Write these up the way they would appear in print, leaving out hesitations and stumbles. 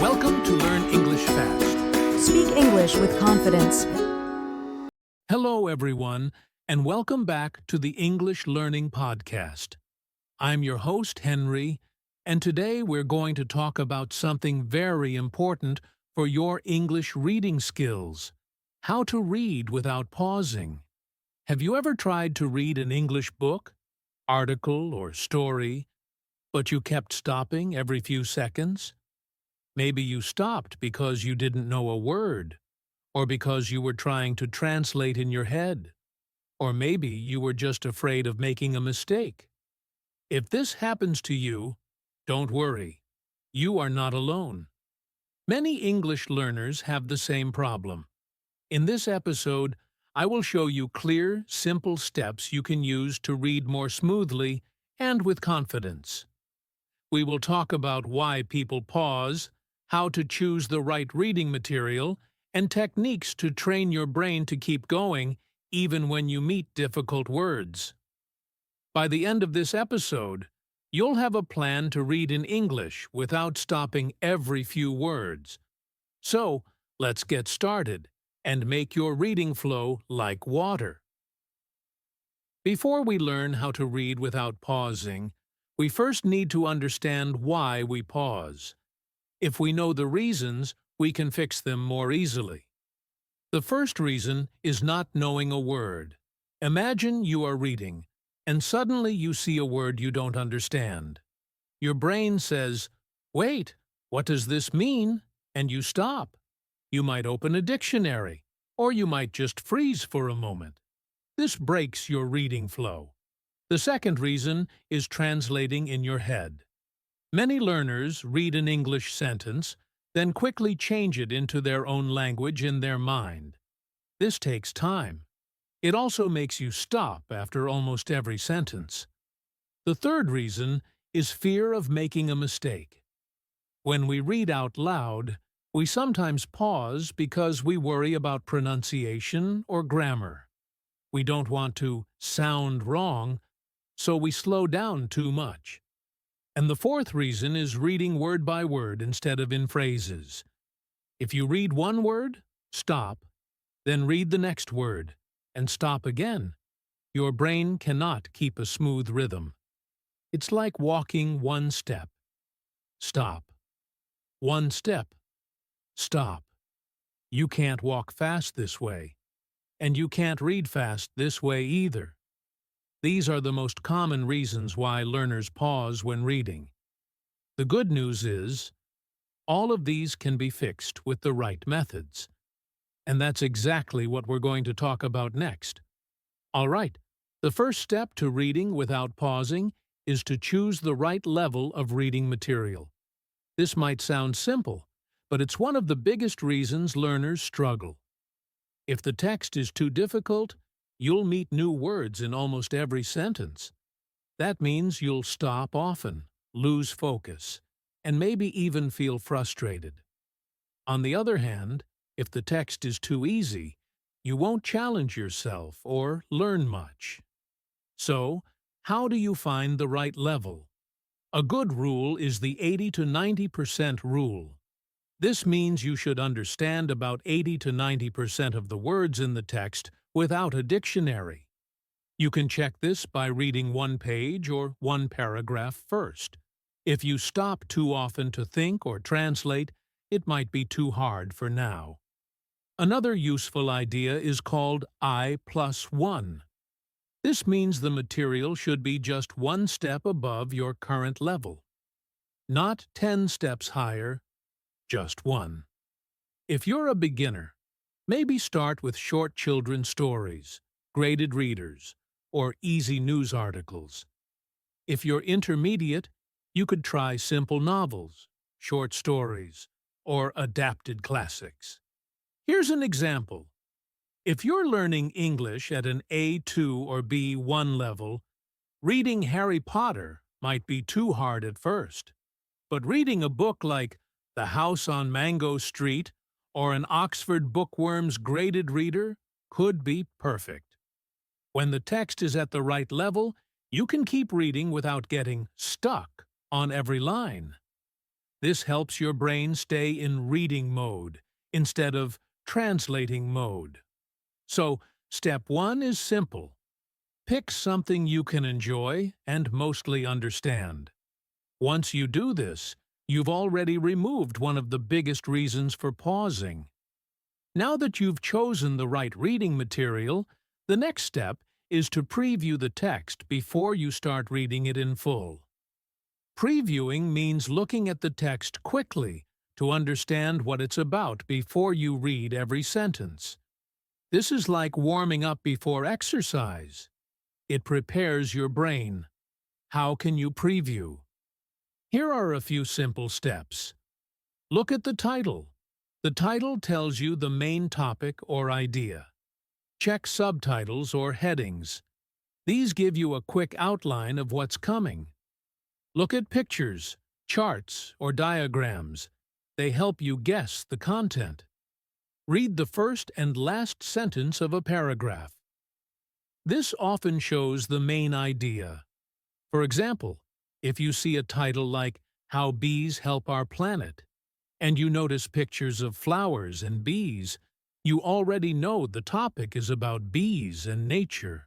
Welcome to Learn English Fast. Speak English with confidence. Hello, everyone, and welcome back to the English Learning Podcast. I'm your host, Henry, and today we're going to talk about something very important for your English reading skills: how to read without pausing. Have you ever tried to read an English book, article, or story, but you kept stopping every few seconds? Maybe you stopped because you didn't know a word, or because you were trying to translate in your head, or maybe you were just afraid of making a mistake. If this happens to you, don't worry. You are not alone. Many English learners have the same problem. In this episode, I will show you clear, simple steps you can use to read more smoothly and with confidence. We will talk about why people pause, how to choose the right reading material, and techniques to train your brain to keep going even when you meet difficult words. By the end of this episode, you'll have a plan to read in English without stopping every few words. So, let's get started and make your reading flow like water. Before we learn how to read without pausing, we first need to understand why we pause. If we know the reasons, we can fix them more easily. The first reason is not knowing a word. Imagine you are reading, and suddenly you see a word you don't understand. Your brain says, "Wait, what does this mean?" And you stop. You might open a dictionary, or you might just freeze for a moment. This breaks your reading flow. The second reason is translating in your head. Many learners read an English sentence, then quickly change it into their own language in their mind. This takes time. It also makes you stop after almost every sentence. The third reason is fear of making a mistake. When we read out loud, we sometimes pause because we worry about pronunciation or grammar. We don't want to sound wrong, so we slow down too much. And the fourth reason is reading word by word instead of in phrases. If you read one word, stop, then read the next word, and stop again. Your brain cannot keep a smooth rhythm. It's like walking one step. Stop. One step. Stop. You can't walk fast this way, and you can't read fast this way either. These are the most common reasons why learners pause when reading. The good news is, all of these can be fixed with the right methods. And that's exactly what we're going to talk about next. All right, the first step to reading without pausing is to choose the right level of reading material. This might sound simple, but it's one of the biggest reasons learners struggle. If the text is too difficult, you'll meet new words in almost every sentence. That means you'll stop often, lose focus, and maybe even feel frustrated. On the other hand, if the text is too easy, you won't challenge yourself or learn much. So, how do you find the right level? A good rule is the 80 to 90% rule. This means you should understand about 80 to 90% of the words in the text without a dictionary. You can check this by reading one page or one paragraph first. If you stop too often to think or translate, it might be too hard for now. Another useful idea is called I+1. This means the material should be just one step above your current level. Not 10 steps higher, just one. If you're a beginner, maybe start with short children's stories, graded readers, or easy news articles. If you're intermediate, you could try simple novels, short stories, or adapted classics. Here's an example. If you're learning English at an A2 or B1 level, reading Harry Potter might be too hard at first. But reading a book like The House on Mango Street or an Oxford Bookworm's graded reader could be perfect. When the text is at the right level, you can keep reading without getting stuck on every line. This helps your brain stay in reading mode instead of translating mode. So, step 1 is simple. Pick something you can enjoy and mostly understand. Once you do this, you've already removed one of the biggest reasons for pausing. Now that you've chosen the right reading material, the next step is to preview the text before you start reading it in full. Previewing means looking at the text quickly to understand what it's about before you read every sentence. This is like warming up before exercise. It prepares your brain. How can you preview? Here are a few simple steps. Look at the title. The title tells you the main topic or idea. Check subtitles or headings. These give you a quick outline of what's coming. Look at pictures, charts, or diagrams. They help you guess the content. Read the first and last sentence of a paragraph. This often shows the main idea. For example, if you see a title like How Bees Help Our Planet, and you notice pictures of flowers and bees, you already know the topic is about bees and nature.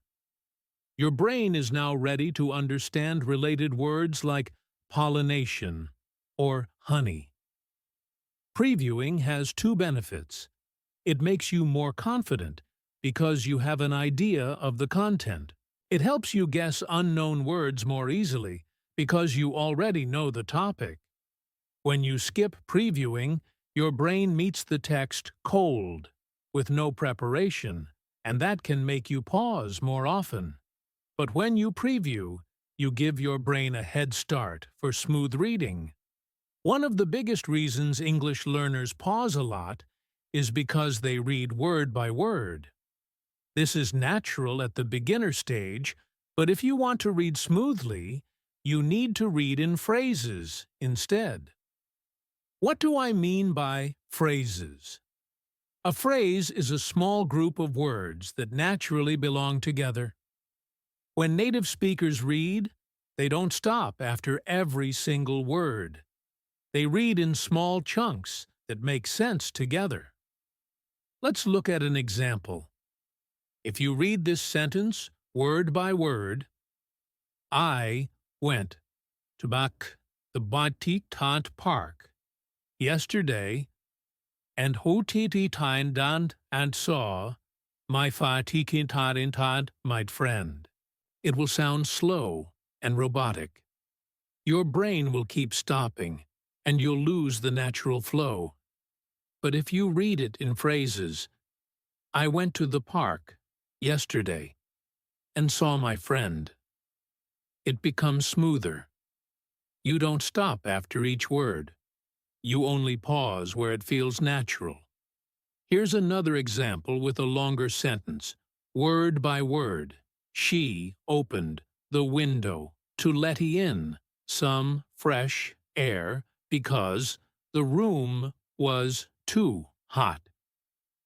Your brain is now ready to understand related words like pollination or honey. Previewing has two benefits. It makes you more confident because you have an idea of the content. It helps you guess unknown words more easily because you already know the topic. When you skip previewing, your brain meets the text cold, with no preparation, and that can make you pause more often. But when you preview, you give your brain a head start for smooth reading. One of the biggest reasons English learners pause a lot is because they read word by word. This is natural at the beginner stage, but if you want to read smoothly, you need to read in phrases instead. What do I mean by phrases? A phrase is a small group of words that naturally belong together. When native speakers read, they don't stop after every single word. They read in small chunks that make sense together. Let's look at an example. If you read this sentence word by word, I went to the Batik Park yesterday and hotiti and saw my fatikintan my friend. It will sound slow and robotic. Your brain will keep stopping, and you'll lose the natural flow. But if you read it in phrases, I went to the park yesterday and saw my friend, it becomes smoother. You don't stop after each word. You only pause where it feels natural. Here's another example with a longer sentence, word by word. She opened the window to let in some fresh air because the room was too hot.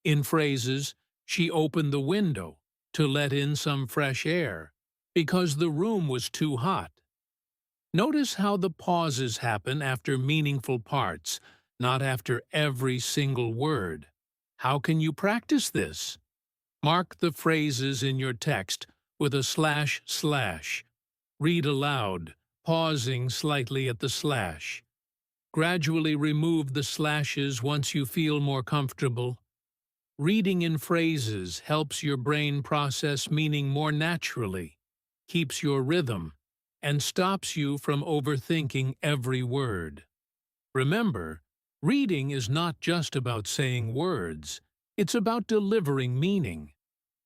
In phrases, she opened the window to let in some fresh air because the room was too hot. Notice how the pauses happen after meaningful parts, not after every single word. How can you practice this? Mark the phrases in your text with a // Read aloud, pausing slightly at the slash. Gradually remove the slashes once you feel more comfortable. Reading in phrases helps your brain process meaning more naturally, keeps your rhythm, and stops you from overthinking every word. Remember, reading is not just about saying words, it's about delivering meaning.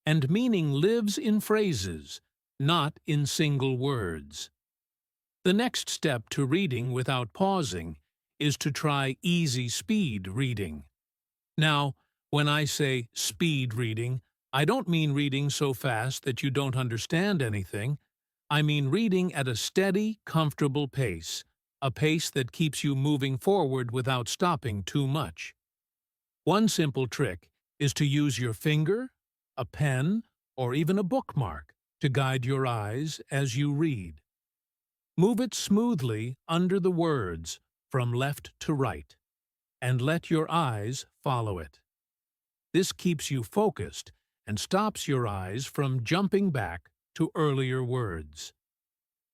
And meaning lives in phrases, not in single words. The next step to reading without pausing is to try easy speed reading. Now, when I say speed reading, I don't mean reading so fast that you don't understand anything. I mean reading at a steady, comfortable pace, a pace that keeps you moving forward without stopping too much. One simple trick is to use your finger, a pen, or even a bookmark to guide your eyes as you read. Move it smoothly under the words, from left to right, and let your eyes follow it. This keeps you focused and stops your eyes from jumping back to earlier words.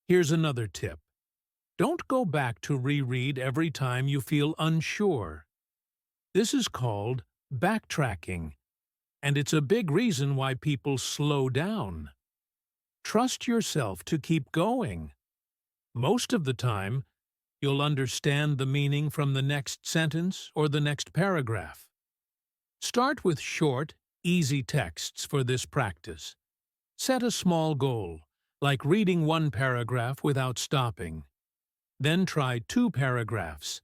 Here's another tip. Don't go back to reread every time you feel unsure. This is called backtracking, and it's a big reason why people slow down. Trust yourself to keep going. Most of the time, you'll understand the meaning from the next sentence or the next paragraph. Start with short, easy texts for this practice. Set a small goal, like reading one paragraph without stopping. Then try 2 paragraphs,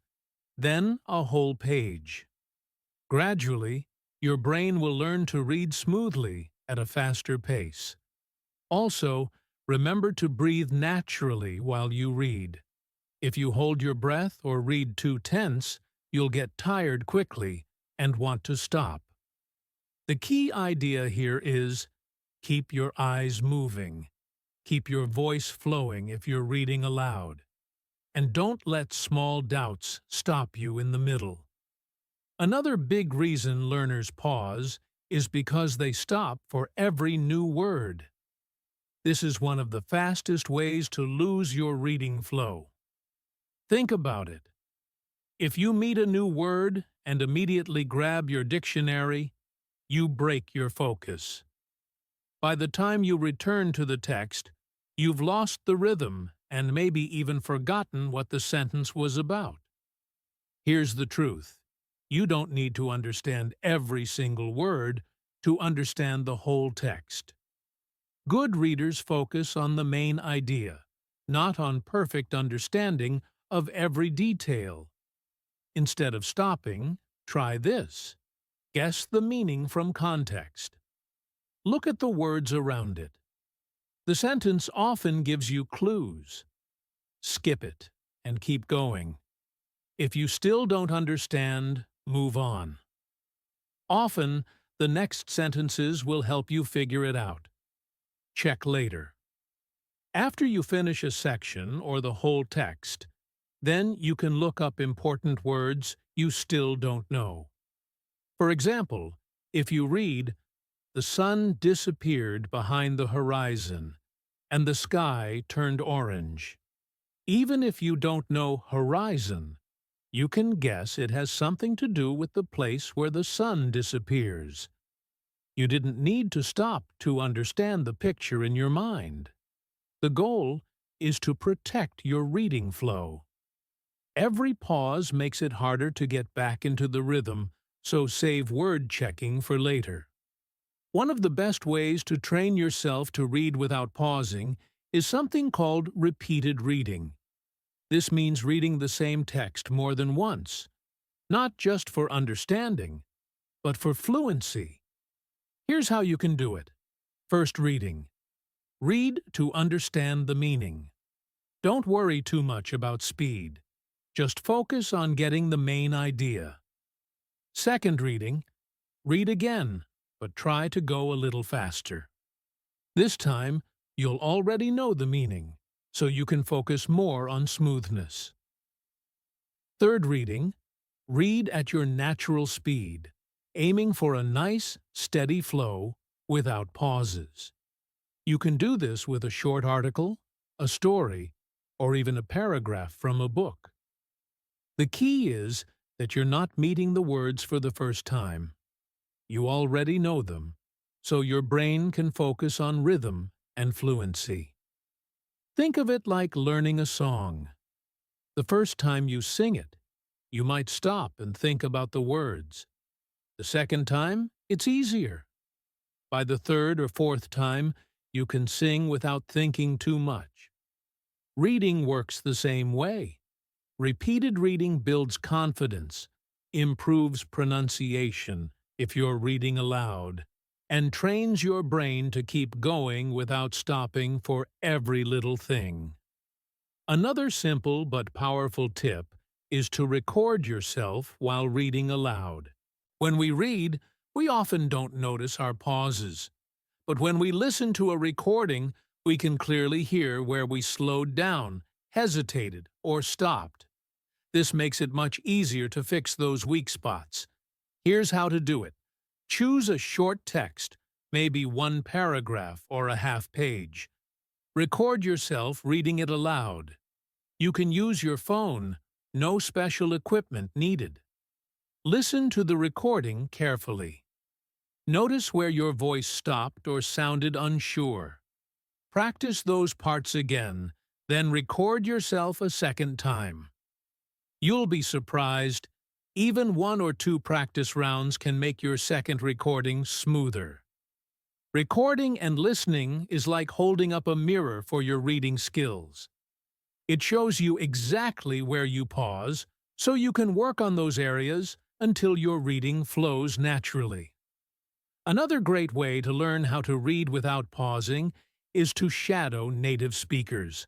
then a whole page. Gradually, your brain will learn to read smoothly at a faster pace. Also, remember to breathe naturally while you read. If you hold your breath or read too tense, you'll get tired quickly and want to stop. The key idea here is keep your eyes moving, keep your voice flowing if you're reading aloud, and don't let small doubts stop you in the middle. Another big reason learners pause is because they stop for every new word. This is one of the fastest ways to lose your reading flow. Think about it. If you meet a new word and immediately grab your dictionary, you break your focus. By the time you return to the text, you've lost the rhythm and maybe even forgotten what the sentence was about. Here's the truth. You don't need to understand every single word to understand the whole text. Good readers focus on the main idea, not on perfect understanding of every detail. Instead of stopping, try this. Guess the meaning from context. Look at the words around it. The sentence often gives you clues. Skip it and keep going. If you still don't understand, move on. Often, the next sentences will help you figure it out. Check later. After you finish a section or the whole text, then you can look up important words you still don't know. For example, if you read, "The sun disappeared behind the horizon, and the sky turned orange." Even if you don't know horizon, you can guess it has something to do with the place where the sun disappears. You didn't need to stop to understand the picture in your mind. The goal is to protect your reading flow. Every pause makes it harder to get back into the rhythm, so save word checking for later. One of the best ways to train yourself to read without pausing is something called repeated reading. This means reading the same text more than once, not just for understanding, but for fluency. Here's how you can do it. First reading. Read to understand the meaning. Don't worry too much about speed. Just focus on getting the main idea. Second reading. Read again, but try to go a little faster. This time, you'll already know the meaning, so you can focus more on smoothness. Third reading. Read at your natural speed, aiming for a nice, steady flow without pauses. You can do this with a short article, a story, or even a paragraph from a book. The key is that you're not meeting the words for the first time. You already know them, so your brain can focus on rhythm and fluency. Think of it like learning a song. The first time you sing it, you might stop and think about the words. The second time, it's easier. By the third or fourth time, you can sing without thinking too much. Reading works the same way. Repeated reading builds confidence, improves pronunciation if you're reading aloud, and trains your brain to keep going without stopping for every little thing. Another simple but powerful tip is to record yourself while reading aloud. When we read, we often don't notice our pauses, but when we listen to a recording, we can clearly hear where we slowed down, hesitated, or stopped. This makes it much easier to fix those weak spots. Here's how to do it. Choose a short text, maybe one paragraph or a half page. Record yourself reading it aloud. You can use your phone, no special equipment needed. Listen to the recording carefully. Notice where your voice stopped or sounded unsure. Practice those parts again, then record yourself a second time. You'll be surprised. Even 1 or 2 practice rounds can make your second recording smoother. Recording and listening is like holding up a mirror for your reading skills. It shows you exactly where you pause, so you can work on those areas until your reading flows naturally. Another great way to learn how to read without pausing is to shadow native speakers.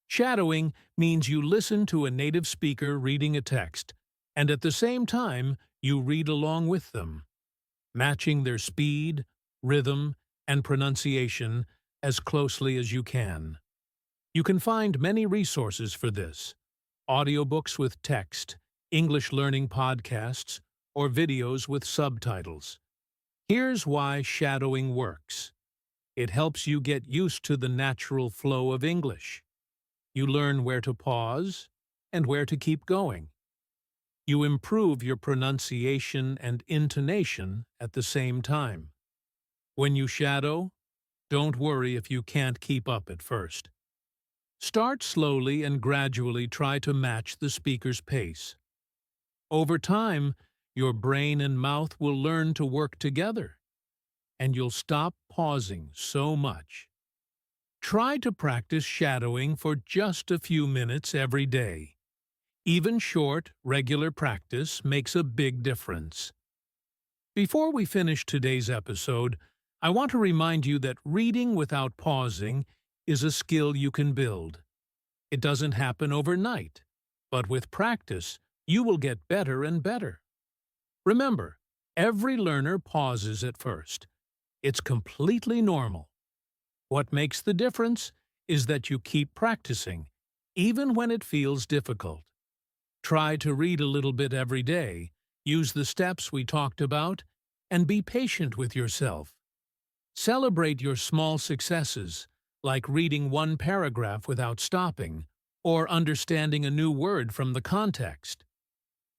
Shadowing means you listen to a native speaker reading a text, and at the same time, you read along with them, matching their speed, rhythm, and pronunciation as closely as you can. You can find many resources for this: audiobooks with text, English learning podcasts, or videos with subtitles. Here's why shadowing works. It helps you get used to the natural flow of English. You learn where to pause and where to keep going. You improve your pronunciation and intonation at the same time. When you shadow, don't worry if you can't keep up at first. Start slowly and gradually try to match the speaker's pace. Over time, your brain and mouth will learn to work together, and you'll stop pausing so much. Try to practice shadowing for just a few minutes every day. Even short, regular practice makes a big difference. Before we finish today's episode, I want to remind you that reading without pausing is a skill you can build. It doesn't happen overnight, but with practice, you will get better and better. Remember, every learner pauses at first. It's completely normal. What makes the difference is that you keep practicing, even when it feels difficult. Try to read a little bit every day, use the steps we talked about, and be patient with yourself. Celebrate your small successes, like reading one paragraph without stopping, or understanding a new word from the context.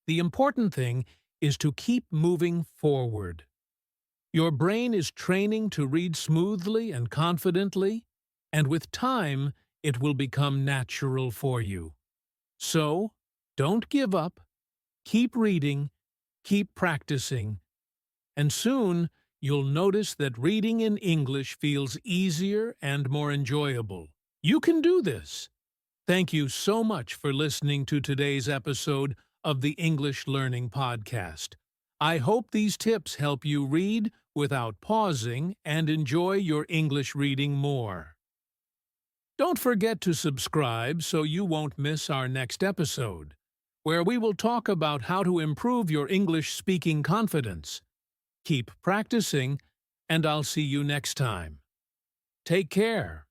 The important thing is to keep moving forward. Your brain is training to read smoothly and confidently, and with time, it will become natural for you. So, don't give up, keep reading, keep practicing, and soon you'll notice that reading in English feels easier and more enjoyable. You can do this! Thank you so much for listening to today's episode of the English Learning Podcast. I hope these tips help you read without pausing and enjoy your English reading more. Don't forget to subscribe so you won't miss our next episode, where we will talk about how to improve your English speaking confidence. Keep practicing, and I'll see you next time. Take care.